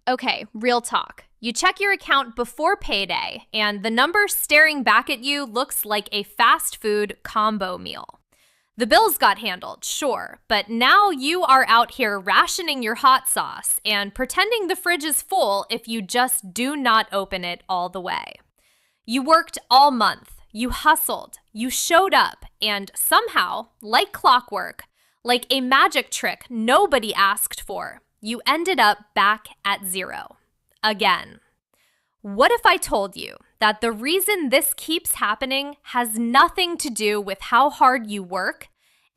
Okay, real talk. You check your account before payday, and the number staring back at you looks like a fast food combo meal. The bills got handled, sure, but now you are out here rationing your hot sauce and pretending the fridge is full if you just do not open it all the way. You worked all month, you hustled, you showed up, and somehow, like clockwork, like a magic trick nobody asked for, you ended up back at zero. Again. What if I told you that the reason this keeps happening has nothing to do with how hard you work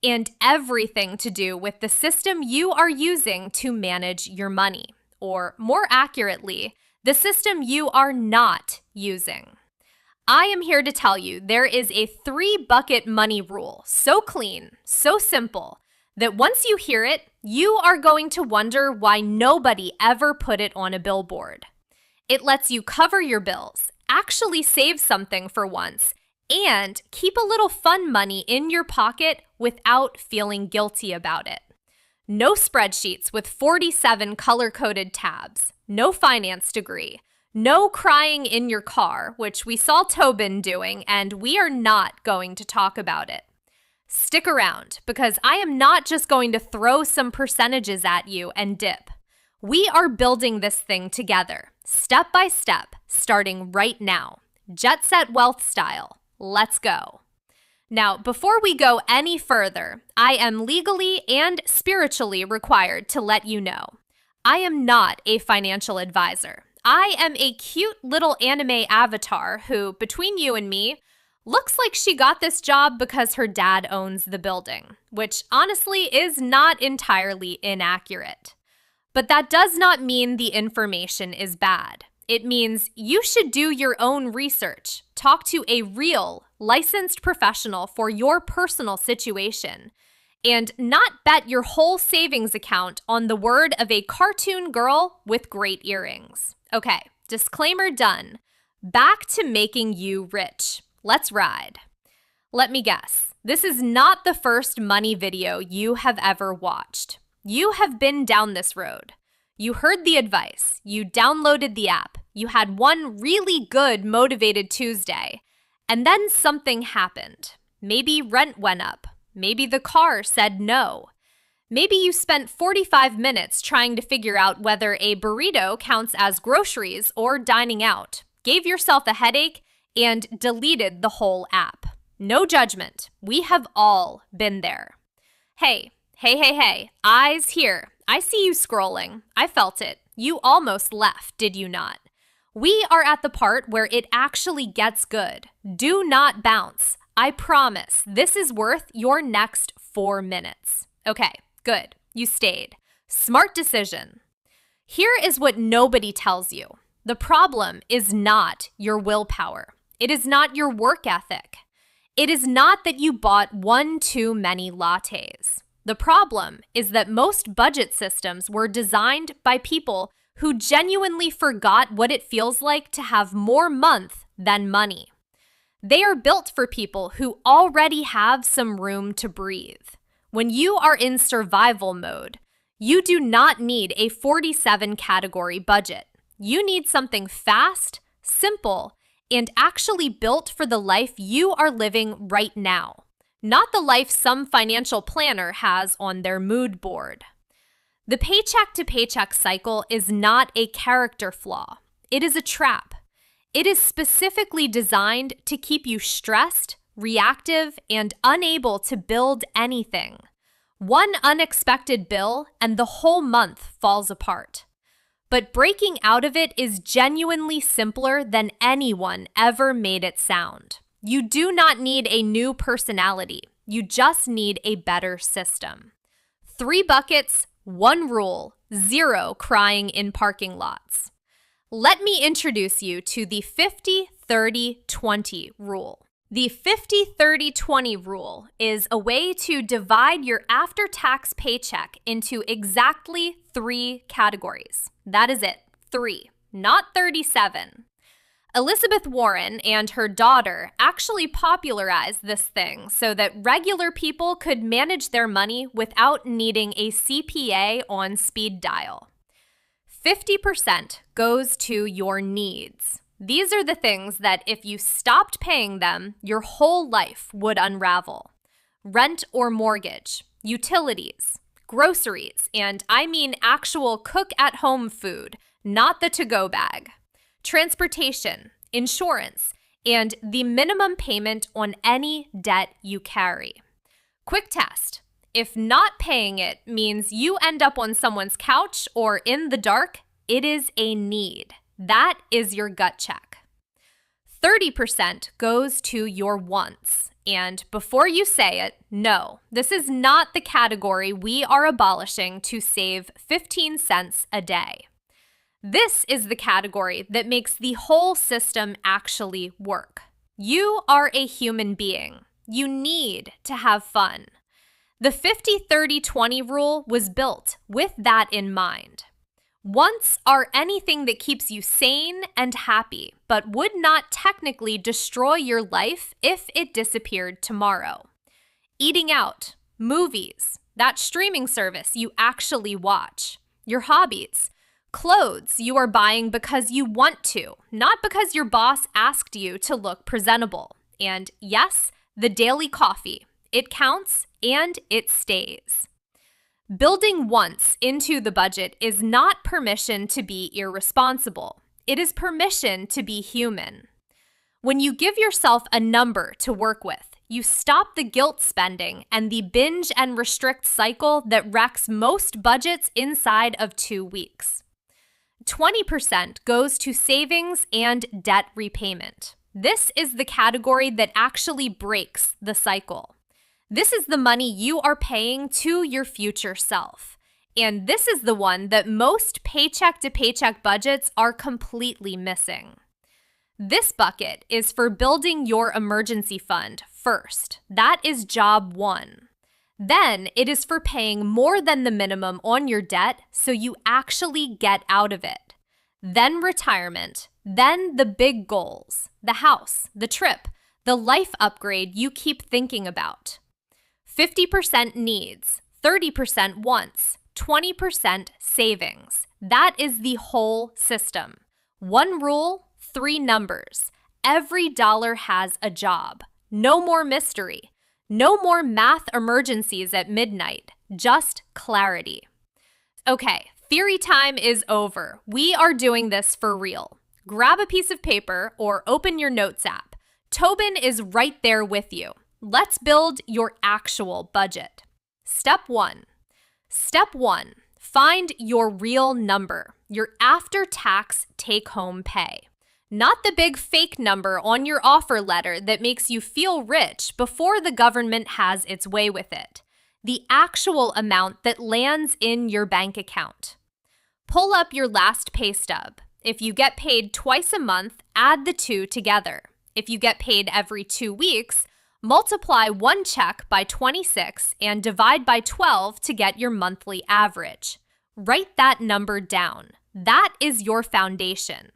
and everything to do with the system you are using to manage your money, or more accurately, the system you are not using? I am here to tell you there is a 3-bucket money rule, so clean, so simple, that once you hear it, you are going to wonder why nobody ever put it on a billboard. It lets you cover your bills, actually save something for once, and keep a little fun money in your pocket without feeling guilty about it. No spreadsheets with 47 color-coded tabs, no finance degree, no crying in your car, which we saw Tobin doing, and we are not going to talk about it. Stick around, because I am not just going to throw some percentages at you and dip. We are building this thing together, step by step, starting right now. Jetset Wealthstyle. Let's go. Now, before we go any further, I am legally and spiritually required to let you know, I am not a financial advisor. I am a cute little anime avatar who, between you and me, looks like she got this job because her dad owns the building, which honestly is not entirely inaccurate. But that does not mean the information is bad. It means you should do your own research, talk to a real, licensed professional for your personal situation, and not bet your whole savings account on the word of a cartoon girl with great earrings. Okay, disclaimer done. Back to making you rich. Let's ride. Let me guess, this is not the first money video you have ever watched. You have been down this road. You heard the advice, you downloaded the app, you had one really good motivated Tuesday, and then something happened. Maybe rent went up. Maybe the car said no. Maybe you spent 45 minutes trying to figure out whether a burrito counts as groceries or dining out, gave yourself a headache, and deleted the whole app. No judgment. We have all been there. Hey, eyes here. I see you scrolling. I felt it. You almost left, did you not? We are at the part where it actually gets good. Do not bounce. I promise this is worth your next 4 minutes. Okay, good. You stayed. Smart decision. Here is what nobody tells you. The problem is not your willpower. It is not your work ethic. It is not that you bought one too many lattes. The problem is that most budget systems were designed by people who genuinely forgot what it feels like to have more month than money. They are built for people who already have some room to breathe. When you are in survival mode, you do not need a 47-category budget. You need something fast, simple, and actually built for the life you are living right now. Not the life some financial planner has on their mood board. The paycheck-to-paycheck cycle is not a character flaw. It is a trap. It is specifically designed to keep you stressed, reactive, and unable to build anything. One unexpected bill, and the whole month falls apart. But breaking out of it is genuinely simpler than anyone ever made it sound. You do not need a new personality. You just need a better system. 3 buckets, 1 rule, 0 crying in parking lots. Let me introduce you to the 50-30-20 rule. The 50-30-20 rule is a way to divide your after-tax paycheck into exactly 3 categories. That is it, 3, not 37. Elizabeth Warren and her daughter actually popularized this thing so that regular people could manage their money without needing a CPA on speed dial. 50% goes to your needs. These are the things that if you stopped paying them, your whole life would unravel. Rent or mortgage, utilities, groceries, and I mean actual cook-at-home food, not the to-go bag, transportation, insurance, and the minimum payment on any debt you carry. Quick test. If not paying it means you end up on someone's couch or in the dark, it is a need. That is your gut check. 30% goes to your wants. And before you say it, no, this is not the category we are abolishing to save 15 cents a day. This is the category that makes the whole system actually work. You are a human being. You need to have fun. The 50-30-20 rule was built with that in mind. Wants are anything that keeps you sane and happy, but would not technically destroy your life if it disappeared tomorrow. Eating out, movies, that streaming service you actually watch, your hobbies, clothes you are buying because you want to, not because your boss asked you to look presentable. And yes, the daily coffee. It counts and it stays. Building wants into the budget is not permission to be irresponsible. It is permission to be human. When you give yourself a number to work with, you stop the guilt spending and the binge and restrict cycle that wrecks most budgets inside of 2 weeks. 20% goes to savings and debt repayment. This is the category that actually breaks the cycle. This is the money you are paying to your future self. And this is the one that most paycheck-to-paycheck budgets are completely missing. This bucket is for building your emergency fund first. That is job one. Then it is for paying more than the minimum on your debt so you actually get out of it. Then retirement. Then the big goals, the house, the trip, the life upgrade you keep thinking about. 50% needs, 30% wants, 20% savings. That is the whole system. 1 rule, 3 numbers. Every dollar has a job. No more mystery. No more math emergencies at midnight. Just clarity. Okay, theory time is over. We are doing this for real. Grab a piece of paper or open your notes app. Tobin is right there with you. Let's build your actual budget. Step 1. Step 1. Find your real number, your after-tax take-home pay. Not the big fake number on your offer letter that makes you feel rich before the government has its way with it. The actual amount that lands in your bank account. Pull up your last pay stub. If you get paid twice a month, add the 2 together. If you get paid every 2 weeks, multiply one check by 26 and divide by 12 to get your monthly average. Write that number down. That is your foundation.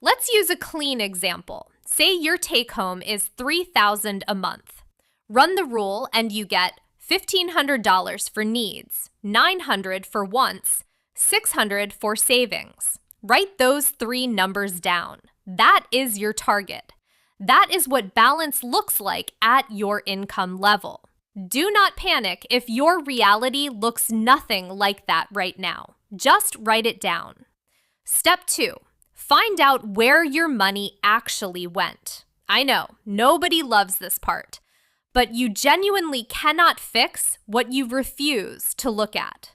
Let's use a clean example. Say your take-home is $3,000 a month. Run the rule and you get $1,500 for needs, $900 for wants, $600 for savings. Write those 3 numbers down. That is your target. That is what balance looks like at your income level. Do not panic if your reality looks nothing like that right now. Just write it down. Step 2. Find out where your money actually went. I know, nobody loves this part, but you genuinely cannot fix what you refuse to look at.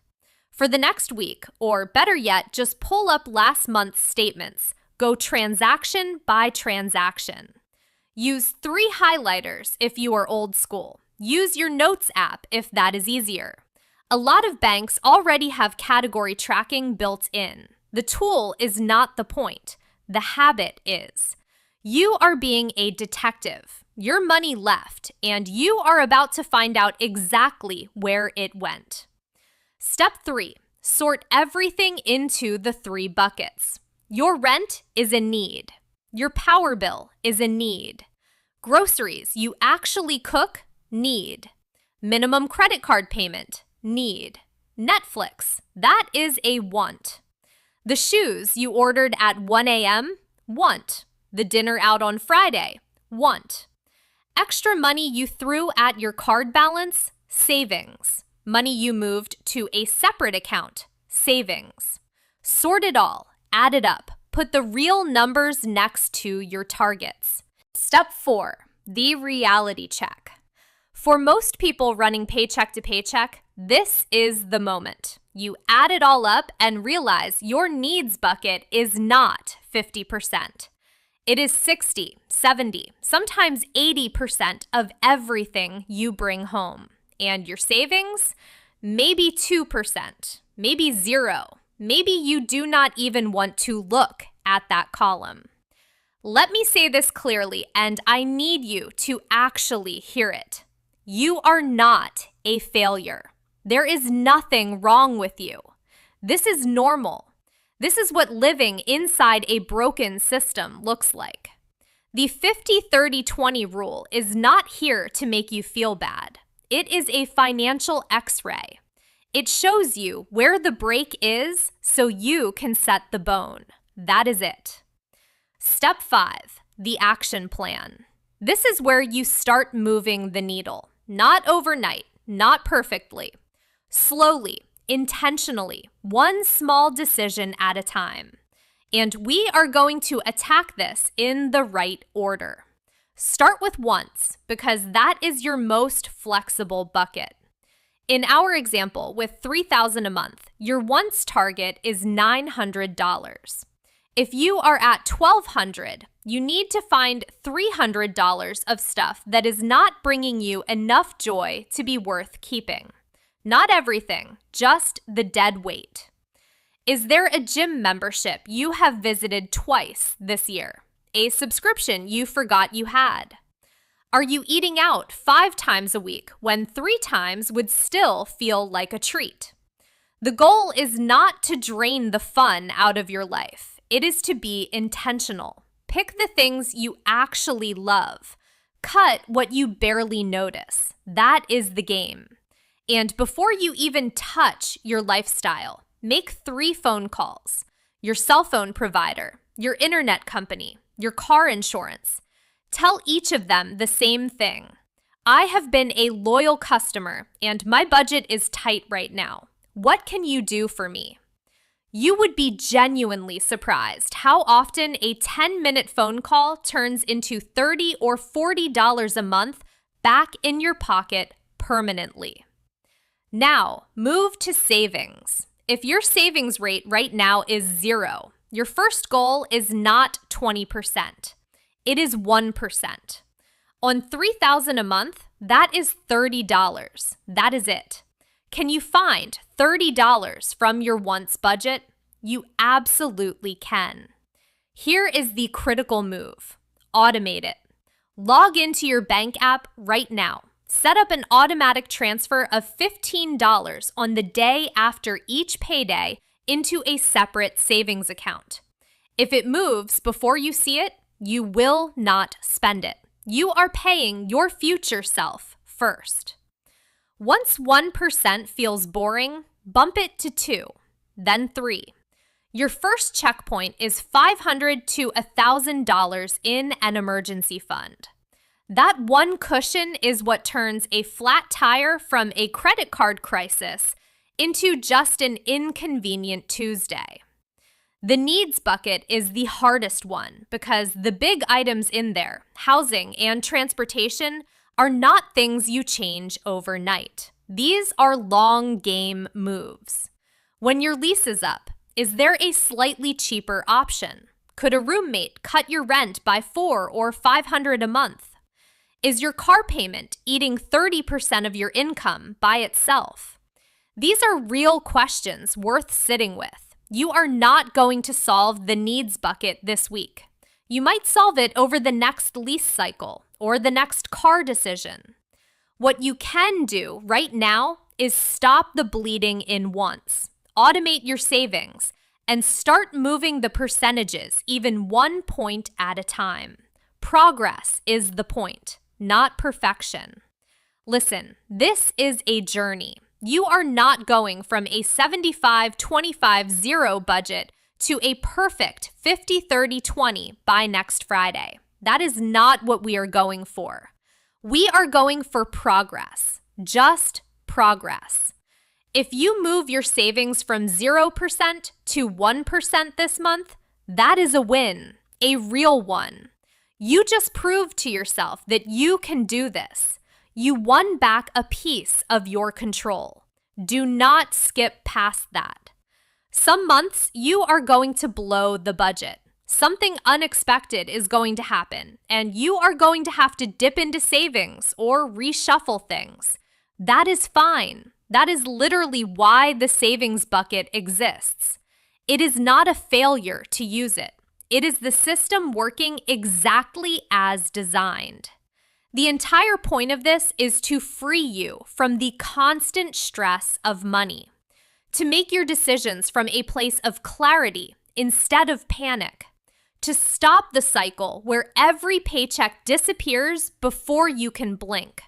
For the next week, or better yet, just pull up last month's statements. Go transaction by transaction. Use 3 highlighters if you are old school. Use your notes app if that is easier. A lot of banks already have category tracking built in. The tool is not the point. The habit is. You are being a detective. Your money left, and you are about to find out exactly where it went. Step 3. Sort everything into the 3 buckets. Your rent is a need. Your power bill is a need. Groceries you actually cook, need. Minimum credit card payment, need. Netflix, that is a want. The shoes you ordered at 1 a.m., want. The dinner out on Friday, want. Extra money you threw at your card balance, savings. Money you moved to a separate account, savings. Sort it all, add it up, put the real numbers next to your targets. Step 4, the reality check. For most people running paycheck to paycheck, this is the moment. You add it all up and realize your needs bucket is not 50%. It is 60, 70, sometimes 80% of everything you bring home. And your savings? Maybe 2%, maybe 0. Maybe you do not even want to look at that column. Let me say this clearly, and I need you to actually hear it. You are not a failure. There is nothing wrong with you. This is normal. This is what living inside a broken system looks like. The 50-30-20 rule is not here to make you feel bad. It is a financial X-ray. It shows you where the break is so you can set the bone. That is it. Step 5, the action plan. This is where you start moving the needle. Not overnight, not perfectly. Slowly, intentionally, one small decision at a time. And we are going to attack this in the right order. Start with wants, because that is your most flexible bucket. In our example, with $3,000 a month, your wants target is $900. If you are at $1,200, you need to find $300 of stuff that is not bringing you enough joy to be worth keeping. Not everything, just the dead weight. Is there a gym membership you have visited twice this year? A subscription you forgot you had? Are you eating out 5 times a week when 3 times would still feel like a treat? The goal is not to drain the fun out of your life. It is to be intentional. Pick the things you actually love. Cut what you barely notice. That is the game. And before you even touch your lifestyle, make 3 phone calls. Your cell phone provider, your internet company, your car insurance. Tell each of them the same thing. I have been a loyal customer and my budget is tight right now. What can you do for me? You would be genuinely surprised how often a 10-minute phone call turns into $30 or $40 a month back in your pocket permanently. Now, move to savings. If your savings rate right now is 0, your first goal is not 20%. It is 1%. On $3,000 a month, that is $30. That is it. Can you find $30 from your wants budget? You absolutely can. Here is the critical move. Automate it. Log into your bank app right now. Set up an automatic transfer of $15 on the day after each payday into a separate savings account. If it moves before you see it, you will not spend it. You are paying your future self first. Once 1% feels boring, bump it to 2, then 3. Your first checkpoint is $500 to $1,000 in an emergency fund. That one cushion is what turns a flat tire from a credit card crisis into just an inconvenient Tuesday. The needs bucket is the hardest one because the big items in there, housing and transportation, are not things you change overnight. These are long game moves. When your lease is up, is there a slightly cheaper option? Could a roommate cut your rent by $400 or $500 a month? Is your car payment eating 30% of your income by itself? These are real questions worth sitting with. You are not going to solve the needs bucket this week. You might solve it over the next lease cycle or the next car decision. What you can do right now is stop the bleeding in wants, automate your savings, and start moving the percentages even 1 point at a time. Progress is the point, not perfection. Listen, this is a journey. You are not going from a 75-25-0 budget to a perfect 50-30-20 by next Friday. That is not what we are going for. We are going for progress, just progress. If you move your savings from 0% to 1% this month, that is a win, a real one. You just proved to yourself that you can do this. You won back a piece of your control. Do not skip past that. Some months you are going to blow the budget. Something unexpected is going to happen, and you are going to have to dip into savings or reshuffle things. That is fine. That is literally why the savings bucket exists. It is not a failure to use it. It is the system working exactly as designed. The entire point of this is to free you from the constant stress of money, to make your decisions from a place of clarity instead of panic, to stop the cycle where every paycheck disappears before you can blink.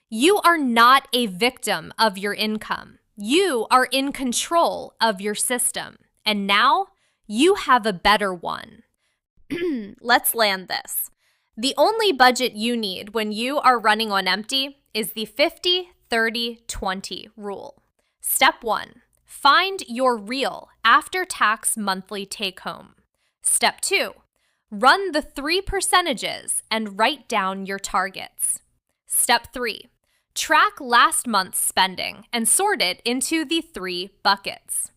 You are not a victim of your income. You are in control of your system. And now you have a better one. Let's land this. The only budget you need when you are running on empty is the 50-30-20 rule. Step 1, find your real after-tax monthly take-home. Step 2, run the 3 percentages and write down your targets. Step 3, track last month's spending and sort it into the 3 buckets.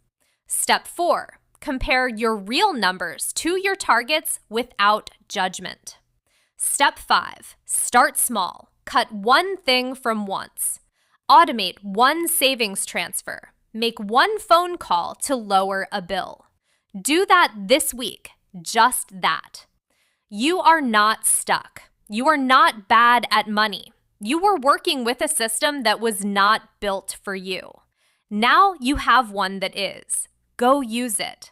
Step 4, compare your real numbers to your targets without judgment. Step 5, start small. Cut one thing from once. Automate one savings transfer. Make one phone call to lower a bill. Do that this week, just that. You are not stuck. You are not bad at money. You were working with a system that was not built for you. Now you have one that is. Go use it.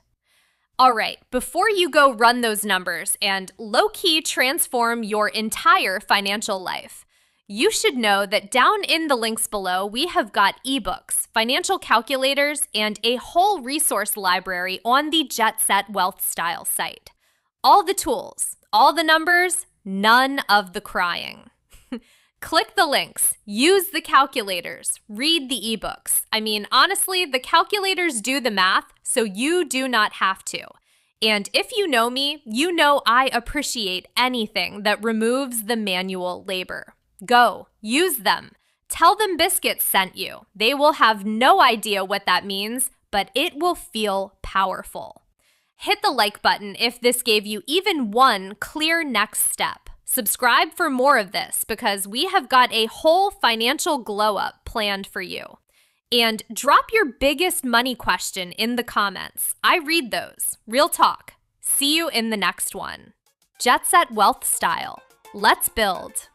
All right, before you go run those numbers and low-key transform your entire financial life, you should know that down in the links below, we have got ebooks, financial calculators, and a whole resource library on the Jetset Wealthstyle site. All the tools, all the numbers, none of the crying. Click the links, use the calculators, read the ebooks. I mean, honestly, the calculators do the math, so you do not have to. And if you know me, you know I appreciate anything that removes the manual labor. Go, use them. Tell them Biscuits sent you. They will have no idea what that means, but it will feel powerful. Hit the like button if this gave you even one clear next step. Subscribe for more of this because we have got a whole financial glow up planned for you. And drop your biggest money question in the comments. I read those. Real talk. See you in the next one. Jetset Wealthstyle. Let's build.